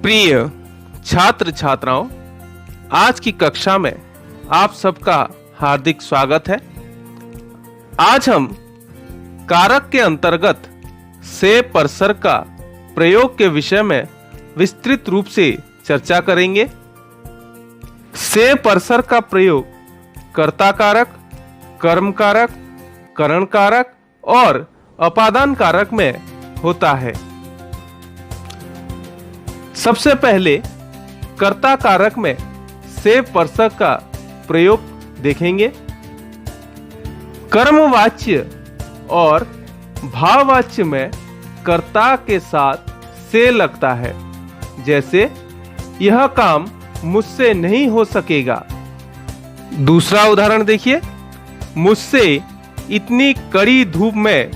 प्रिय छात्र छात्राओं, आज की कक्षा में आप सबका हार्दिक स्वागत है। आज हम कारक के अंतर्गत से परसर का प्रयोग के विषय में विस्तृत रूप से चर्चा करेंगे। से परसर का प्रयोग कर्ता कारक, कर्म कारक, करण कारक और अपादान कारक में होता है। सबसे पहले कर्ता कारक में से परसर का प्रयोग देखेंगे। कर्मवाच्य और भाववाच्य में कर्ता के साथ से लगता है, जैसे यह काम मुझसे नहीं हो सकेगा। दूसरा उदाहरण देखिए, मुझसे इतनी कड़ी धूप में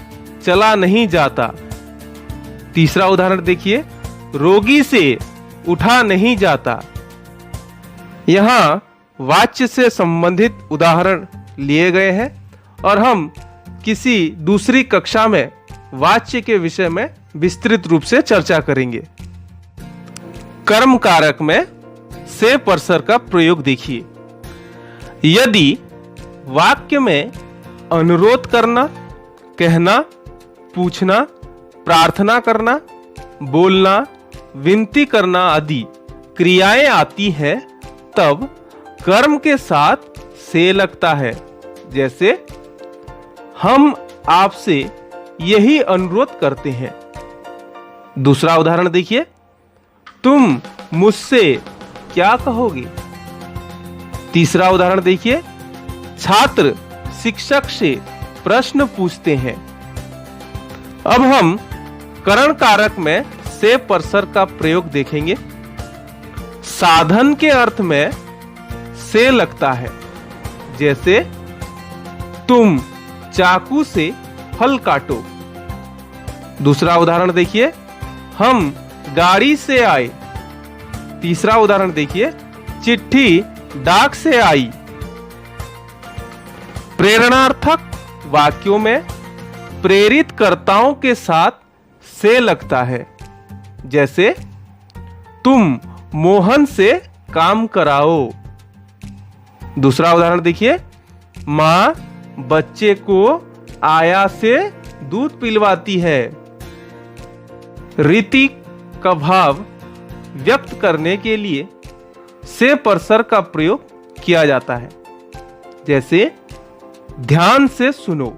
चला नहीं जाता। तीसरा उदाहरण देखिए, रोगी से उठा नहीं जाता। यहां वाच्य से संबंधित उदाहरण लिए गए हैं और हम किसी दूसरी कक्षा में वाच्य के विषय में विस्तृत रूप से चर्चा करेंगे। कर्म कारक में से परसर का प्रयोग देखिए। यदि वाक्य में अनुरोध करना, कहना, पूछना, प्रार्थना करना, बोलना, विनती करना आदि क्रियाएं आती हैं, तब कर्म के साथ से लगता है। जैसे हम आपसे यही अनुरोध करते हैं। दूसरा उदाहरण देखिए, तुम मुझसे क्या कहोगे। तीसरा उदाहरण देखिए, छात्र शिक्षक से प्रश्न पूछते हैं। अब हम करण कारक में से परसर का प्रयोग देखेंगे। साधन के अर्थ में से लगता है, जैसे तुम चाकू से फल काटो। दूसरा उदाहरण देखिए, हम गाड़ी से आए। तीसरा उदाहरण देखिए, चिट्ठी डाक से आई। प्रेरणार्थक वाक्यों में प्रेरित कर्ताओं के साथ से लगता है, जैसे तुम मोहन से काम कराओ। दूसरा उदाहरण देखिए, मां बच्चे को आया से दूध पिलवाती है। रीति का भाव व्यक्त करने के लिए से परसर का प्रयोग किया जाता है, जैसे ध्यान से सुनो।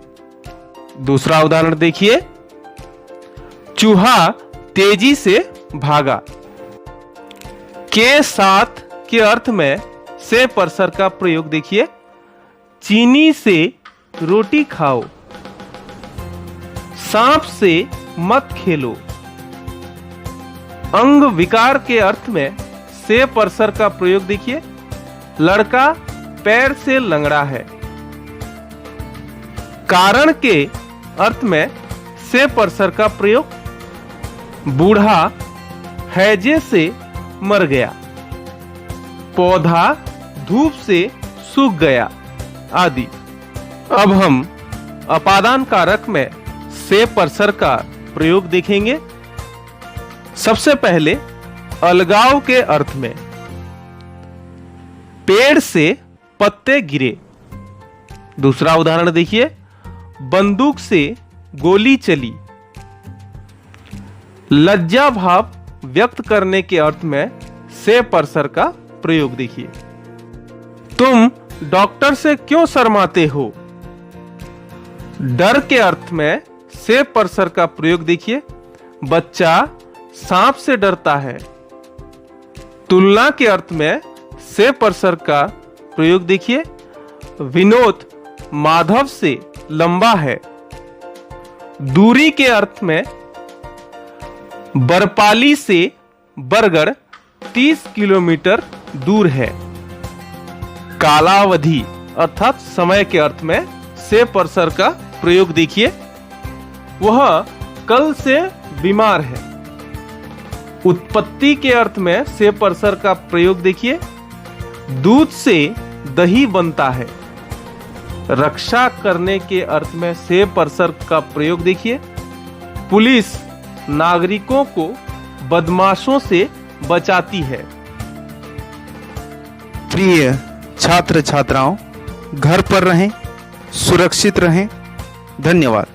दूसरा उदाहरण देखिए, चूहा तेजी से भागा। के साथ के अर्थ में से परसर का प्रयोग देखिए। चीनी से रोटी खाओ। सांप से मत खेलो। अंग विकार के अर्थ में से परसर का प्रयोग देखिए। लड़का पैर से लंगड़ा है। कारण के अर्थ में से परसर का प्रयोग। बूढ़ा हैजे से मर गया। पौधा धूप से सूख गया आदि। अब हम अपादान कारक में से परसर का प्रयोग देखेंगे। सबसे पहले अलगाव के अर्थ में। पेड़ से पत्ते गिरे। दूसरा उदाहरण देखिए, बंदूक से गोली चली। लज्जा भाव व्यक्त करने के अर्थ में से परसर का प्रयोग देखिए। तुम डॉक्टर से क्यों शर्माते हो। डर के अर्थ में से परसर का प्रयोग देखिए। बच्चा सांप से डरता है। तुलना के अर्थ में से परसर का प्रयोग देखिए। विनोद माधव से लंबा है। दूरी के अर्थ में बरपाली से बरगढ़ 30 किलोमीटर दूर है। कालावधि अर्थात समय के अर्थ में से परसर का प्रयोग देखिए। वह कल से बीमार है। उत्पत्ति के अर्थ में से परसर का प्रयोग देखिए। दूध से दही बनता है। रक्षा करने के अर्थ में से परसर का प्रयोग देखिए। पुलिस नागरिकों को बदमाशों से बचाती है। प्रिय छात्र छात्राओं, घर पर रहें, सुरक्षित रहें। धन्यवाद।